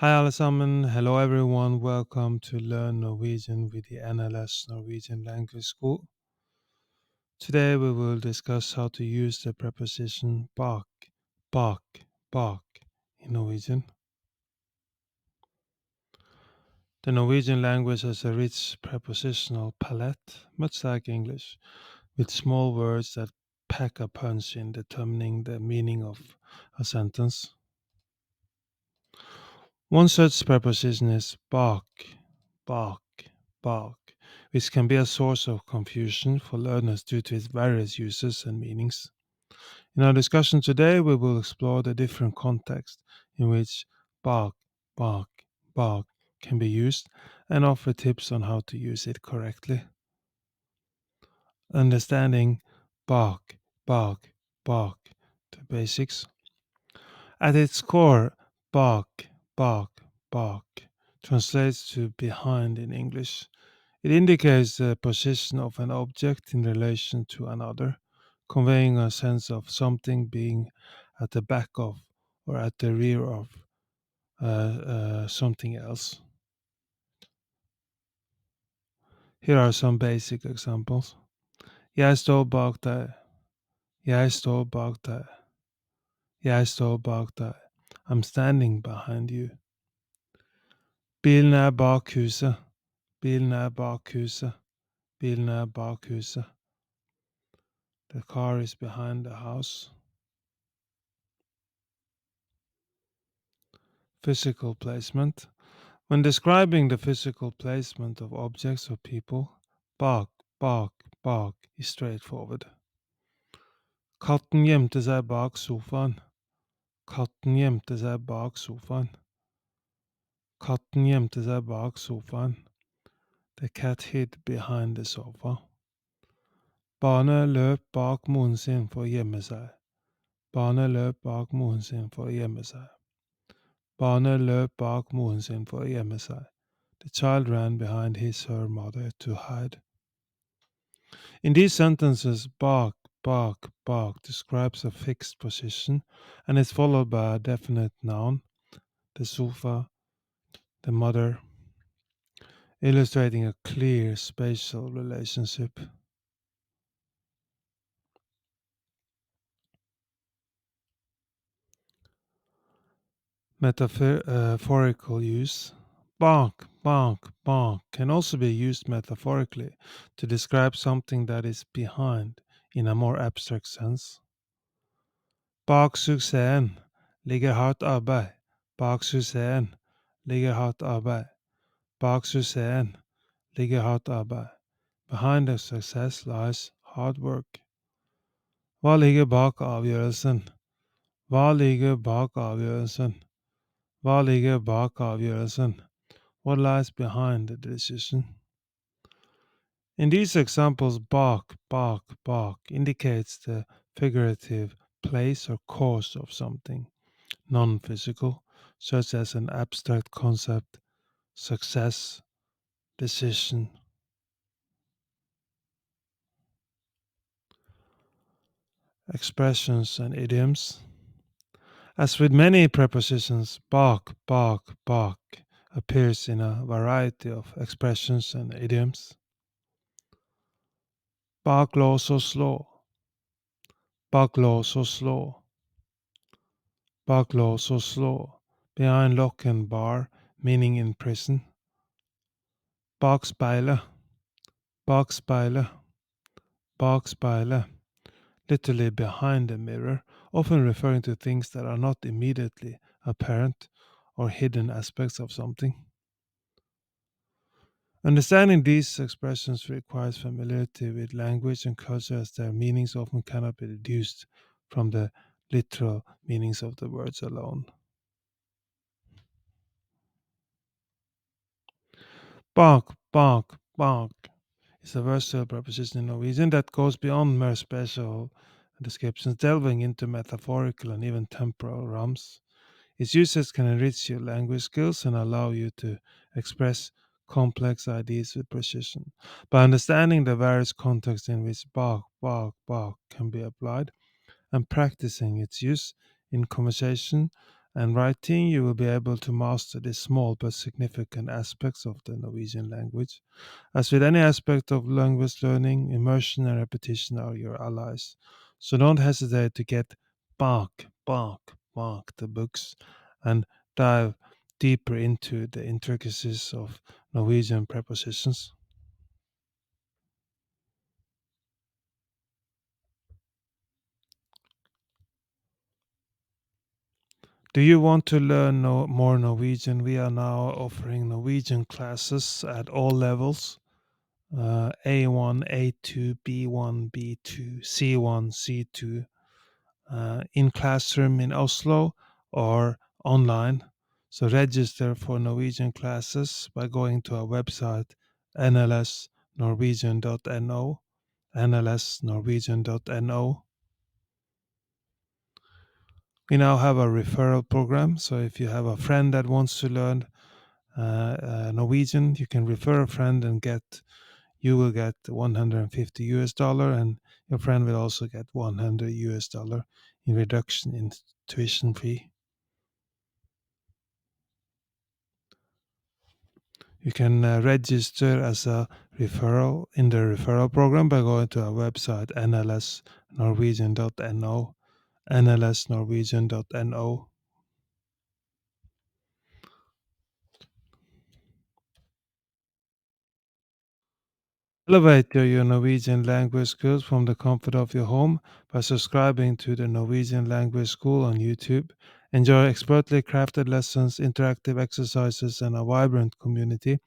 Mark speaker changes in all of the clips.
Speaker 1: Hi allesammen, hello everyone, welcome to Learn Norwegian with the NLS Norwegian Language School. Today we will discuss how to use the preposition bak, bak, bak in Norwegian. The Norwegian language has a rich prepositional palette, much like English, with small words that pack a punch in determining the meaning of a sentence. One such preposition is bak, bak, bak, which can be a source of confusion for learners due to its various uses and meanings. In our discussion today, we will explore the different contexts in which bak, bak, bak can be used and offer tips on how to use it correctly. Understanding bak, bak, bak, the basics. At its core, bak, bak, bak translates to behind in English. It indicates the position of an object in relation to another, conveying a sense of something being at the back of or at the rear of something else. Here are some basic examples. Jeg står bak deg. Jeg står bak deg. Jeg står bak deg. I'm standing behind you. Bilen er bak huset. Bilen er bak huset. Bilen er bak huset. The car is behind the house. Physical placement. When describing the physical placement of objects or people, bak, bak, bak is straightforward. Katten gjemte seg bak sofaen. Katten gjemte seg bak sofaen. Katten gjemte seg bak sofaen. The cat hid behind the sofa. Barnet løp bak moren sin for å gjemme seg. Barnet løp bak moren sin for å gjemme seg. Barnet løp bak moren sin for å gjemme seg. The child ran behind her mother to hide. In these sentences, bak, bak, bak describes a fixed position and is followed by a definite noun, the sofa, the mother, illustrating a clear spatial relationship. Metaphorical use. Bak, bak, bak can also be used metaphorically to describe something that is behind in a more abstract sense. Bak suksessen ligger hardt arbeid. Bak suksessen ligger hardt arbeid. Bak suksessen ligger hardt arbeid. Behind the success lies hard work. Hva ligger bak avgjørelsen? Hva ligger bak avgjørelsen? Hva ligger bak avgjørelsen? What lies behind the decision? In these examples, bak, bak, bak indicates the figurative place or cause of something, non-physical, such as an abstract concept, success, decision. Expressions and idioms. As with many prepositions, bak, bak, bak appears in a variety of expressions and idioms. Bak lås og slå. Bak lås og slå. Bak lås og slå. Behind lock and bar, meaning in prison. Bak speilet. Bak speilet. Bak speilet. Literally behind the mirror, often referring to things that are not immediately apparent or hidden aspects of something. Understanding these expressions requires familiarity with language and culture, as their meanings often cannot be deduced from the literal meanings of the words alone. Bak, bak, bak is a versatile preposition in Norwegian that goes beyond mere special descriptions, delving into metaphorical and even temporal realms. Its uses can enrich your language skills and allow you to express complex ideas with precision. By understanding the various contexts in which bak, bak can be applied and practicing its use in conversation and writing, you will be able to master these small but significant aspects of the Norwegian language. As with any aspect of language learning, immersion and repetition are your allies. So don't hesitate to get back the books and dive deeper into the intricacies of Norwegian prepositions. Do you want to learn more Norwegian? We are now offering Norwegian classes at all levels, A1, A2, B1, B2, C1, C2, in classroom in Oslo or online. So register for Norwegian classes by going to our website nlsnorwegian.no, nlsnorwegian.no. We now have a referral program. So if you have a friend that wants to learn Norwegian, you can refer a friend and you will get 150 US dollar, and your friend will also get 100 US dollar in reduction in tuition fee. You can register as a referral in the referral program by going to our website nlsnorwegian.no, nlsnorwegian.no. Elevate your Norwegian language skills from the comfort of your home by subscribing to the Norwegian Language School on YouTube. Enjoy expertly crafted lessons, interactive exercises, and a vibrant community,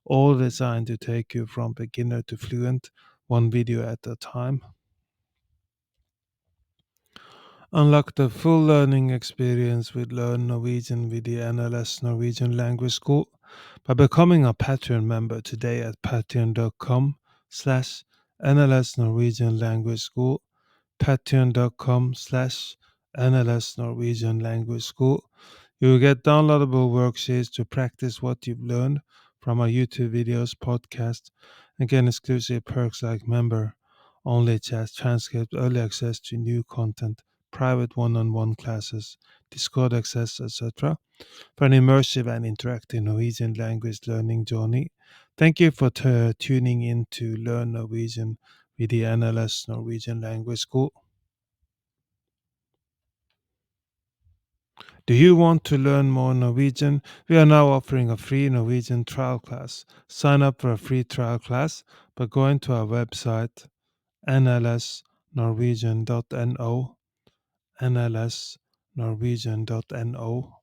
Speaker 1: all designed to take you from beginner to fluent, one video at a time. Unlock the full learning experience with Learn Norwegian with the NLS Norwegian Language School by becoming a Patreon member today at patreon.com/NLS Norwegian Language School, patreon.com/NLS Norwegian Language School. You will get downloadable worksheets to practice what you've learned from our YouTube videos, podcast, and get exclusive perks like member only chat, transcript, early access to new content, private one-on-one classes, Discord access, etc. for an immersive and interactive Norwegian language learning journey. Thank you for tuning in to Learn Norwegian with the NLS Norwegian Language School. Do you want to learn more Norwegian? We are now offering a free Norwegian trial class. Sign up for a free trial class by going to our website nlsnorwegian.no, nlsnorwegian.no.